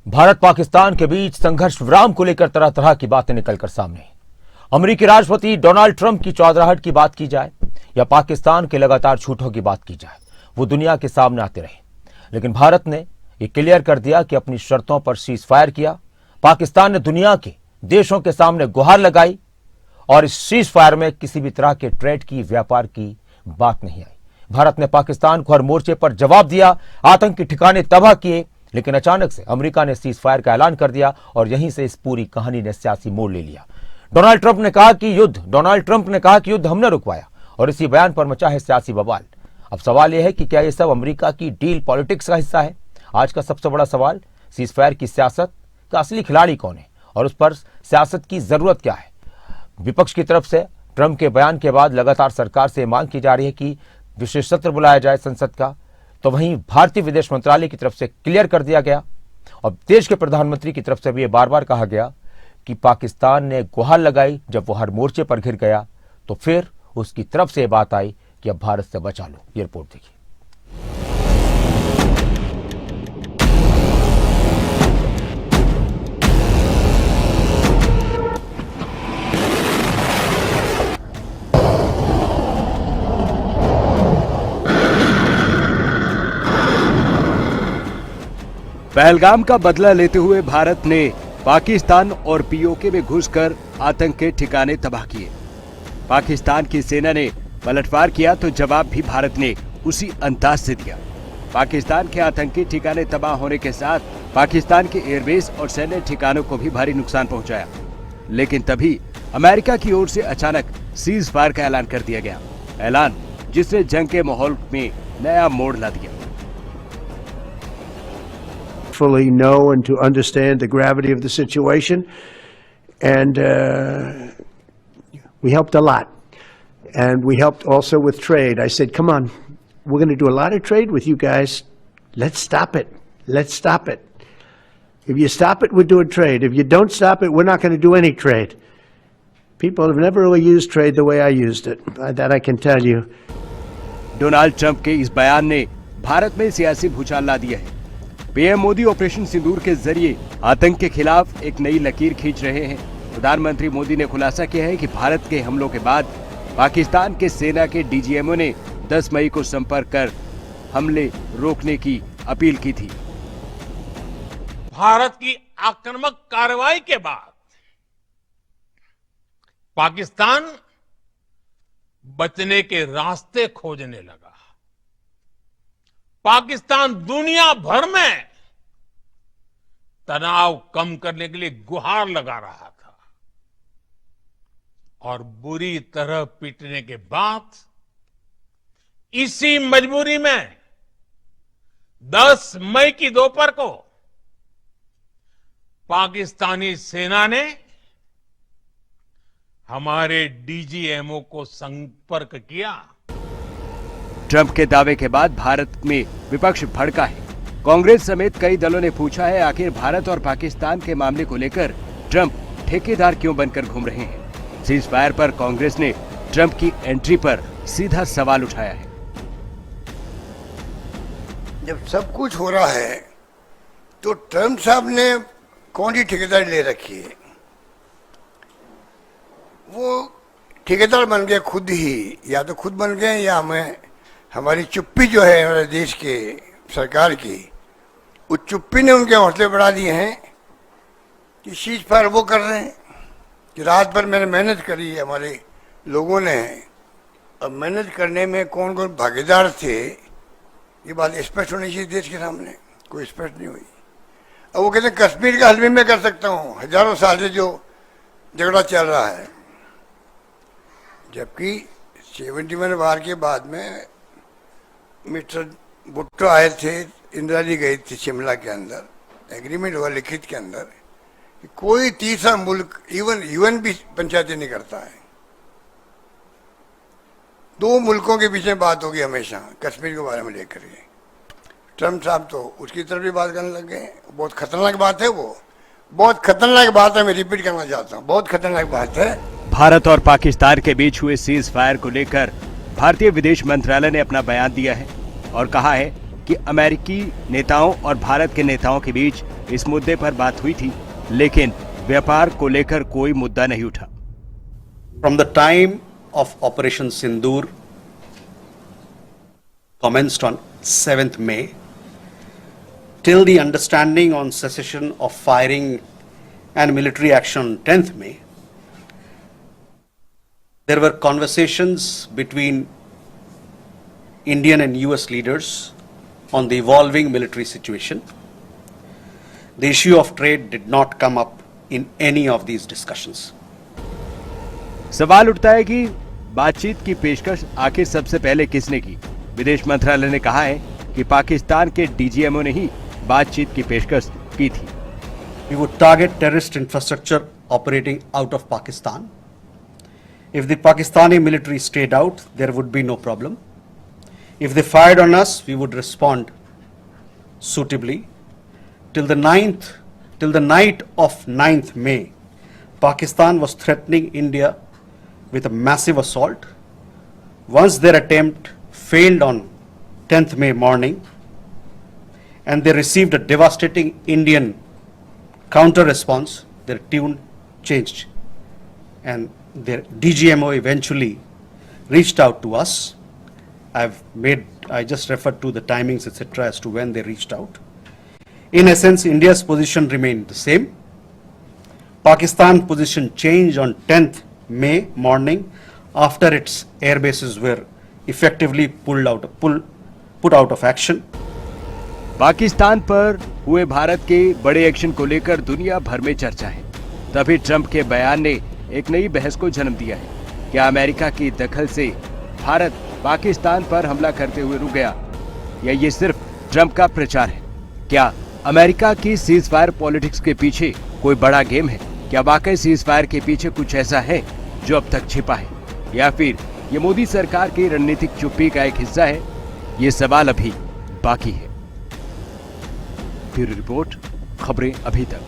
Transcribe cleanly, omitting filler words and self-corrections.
भारत पाकिस्तान के बीच संघर्ष विराम को लेकर तरह तरह की बातें निकलकर सामने हैं। अमेरिकी राष्ट्रपति डोनाल्ड ट्रंप की चौधराहट की बात की जाए या पाकिस्तान के लगातार झूठों की बात की जाए, वो दुनिया के सामने आते रहे। लेकिन भारत ने यह क्लियर कर दिया कि अपनी शर्तों पर सीज फायर किया। पाकिस्तान ने दुनिया के देशों के सामने गुहार लगाई और इस सीज फायर में किसी भी तरह के ट्रेड की, व्यापार की बात नहीं आई। भारत ने पाकिस्तान को हर मोर्चे पर जवाब दिया, आतंकी ठिकाने तबाह किए। लेकिन अचानक से अमेरिका ने सीज फायर का ऐलान कर दिया और यहीं से इस पूरी कहानी ने सियासी मोड़ ले लिया। डोनाल्ड ट्रंप ने कहा कि युद्ध हमने रुकवाया और इसी बयान पर मचा है सियासी बवाल। अब सवाल यह है कि क्या यह सब अमेरिका की डील पॉलिटिक्स का हिस्सा है? आज का सबसे बड़ा सवाल, सीज फायर की सियासत का असली खिलाड़ी कौन है और उस पर सियासत की जरूरत क्या है? विपक्ष की तरफ से ट्रंप के बयान के बाद लगातार सरकार से मांग की जा रही है कि विशेष सत्र बुलाया जाए संसद का, तो वहीं भारतीय विदेश मंत्रालय की तरफ से क्लियर कर दिया गया और देश के प्रधानमंत्री की तरफ से भी यह बार बार कहा गया कि पाकिस्तान ने गुहार लगाई जब वो हर मोर्चे पर घिर गया, तो फिर उसकी तरफ से यह बात आई कि अब भारत से बचा लो। ये रिपोर्ट देखिए। पहलगाम का बदला लेते हुए भारत ने पाकिस्तान और पीओके में घुसकर आतंक के ठिकाने तबाह किए। पाकिस्तान की सेना ने पलटवार किया तो जवाब भी भारत ने उसी अंदाज से दिया। पाकिस्तान के आतंकी ठिकाने तबाह होने के साथ पाकिस्तान के एयरबेस और सैन्य ठिकानों को भी भारी नुकसान पहुंचाया। लेकिन तभी अमेरिका की ओर से अचानक सीज फायर का ऐलान कर दिया गया, ऐलान जिसने जंग के माहौल में नया मोड़ ला दिया। Fully know and to understand the gravity of the situation, and we helped a lot, and we helped also with trade. I said, come on, we're going to do a lot of trade with you guys. Let's stop it. Let's stop it. If you stop it, we're doing trade. If you don't stop it, we're not going to do any trade. People have never really used trade the way I used it. That I can tell you. Donald Trump के इस बयान ने भारत में सियासी भूचाल ला दिया है। PM Modi operation सिंदूर के जरिए आतंक के खिलाफ एक नई लकीर खींच रहे हैं। प्रधानमंत्री मोदी ने खुलासा किया है कि भारत के हमलों के बाद पाकिस्तान के सेना के डीजीएमओ ने 10 मई को संपर्क कर हमले रोकने की अपील की थी। भारत की आक्रामक कार्रवाई के बाद पाकिस्तान बचने के रास्ते खोजने लगा। पाकिस्तान दुनिया भर में तनाव कम करने के लिए गुहार लगा रहा था और बुरी तरह पीटने के बाद इसी मजबूरी में 10 मई की दोपहर को पाकिस्तानी सेना ने हमारे डीजीएमओ को संपर्क किया। ट्रंप के दावे के बाद भारत में विपक्ष भड़का है। कांग्रेस समेत कई दलों ने पूछा है, आखिर भारत और पाकिस्तान के मामले को लेकर ट्रंप ठेकेदार क्यों बनकर घूम रहे हैं? सीज फायर पर कांग्रेस ने ट्रंप की एंट्री पर सीधा सवाल उठाया है। जब सब कुछ हो रहा है तो ट्रंप साहब ने कौन सी ठेकेदारी ले रखी है? वो ठेकेदार बन गए खुद ही, या तो खुद बन गए या हमारी चुप्पी जो है हमारे देश के सरकार की, उस चुप्पी ने उनके हौसले बढ़ा दिए हैं कि सीज फायर वो कर रहे हैं कि रात भर मैंने मेहनत करी है हमारे लोगों ने। अब मेहनत करने में कौन कौन भागीदार थे ये बात स्पष्ट होनी चाहिए देश के सामने, कोई स्पष्ट नहीं हुई। अब वो कहते हैं कश्मीर का हल भी मैं कर सकता हूँ, हजारों साल से जो झगड़ा चल रहा है। जबकि 71 वार के बाद में मिस्टर भुट्टो आए थे, इंदिरा जी गई थी शिमला के अंदर, एग्रीमेंट हुआ लिखित के अंदर कि कोई तीसरा मुल्क, इवन यूएन भी पंचायती नहीं करता है। 2 मुल्कों के पीछे बात होगी हमेशा कश्मीर के बारे में लेकर के। ट्रंप साहब तो उसकी तरफ भी बात करने लग गए। बहुत खतरनाक बात है, वो बहुत खतरनाक बात है। मैं रिपीट करना चाहता हूँ, बहुत खतरनाक बात है। भारत और पाकिस्तान के बीच हुए सीज फायर को लेकर भारतीय विदेश मंत्रालय ने अपना बयान दिया है और कहा है कि अमेरिकी नेताओं और भारत के नेताओं के बीच इस मुद्दे पर बात हुई थी, लेकिन व्यापार को लेकर कोई मुद्दा नहीं उठा। From the time of Operation Sindoor commenced on 7th May till the understanding on cessation of firing and military action on 10th May, there were conversations between Indian and US leaders on the evolving military situation. The issue of trade did not come up in any of these discussions. सवाल उठता है कि बातचीत की पेशकश आखिर सबसे पहले किसने की? विदेश मंत्रालय ने कहा है कि पाकिस्तान के डीजीएमओ ने ही बातचीत की पेशकश की थी। We would target terrorist infrastructure operating out of Pakistan. If the Pakistani military stayed out, there would be no problem. If they fired on us, we would respond suitably. Till the night of 9th May, Pakistan was threatening India with a massive assault. Once their attempt failed on 10th May morning, and they received a devastating Indian counter response, their tune changed, and their DGMO eventually reached out to us. I just referred to the timings, etc., as to when they reached out. In essence, India's position remained the same. Pakistan's position changed on 10th May morning after its air bases were effectively put out of action. Pakistan पर हुए भारत के बड़े action को लेकर दुनिया भर में चर्चा है। तभी ट्रंप के बयान ने एक नई बहस को जन्म दिया है। क्या अमेरिका की दखल से भारत पाकिस्तान पर हमला करते हुए रुक गया, या ये सिर्फ ट्रंप का प्रचार है? क्या अमेरिका की सीज फायर पॉलिटिक्स के पीछे कोई बड़ा गेम है? क्या वाकई सीज फायर के पीछे कुछ ऐसा है जो अब तक छिपा है, या फिर ये मोदी सरकार की रणनीतिक चुप्पी का एक हिस्सा है? ये सवाल अभी बाकी है। ब्यूरो रिपोर्ट, खबरें अभी तक।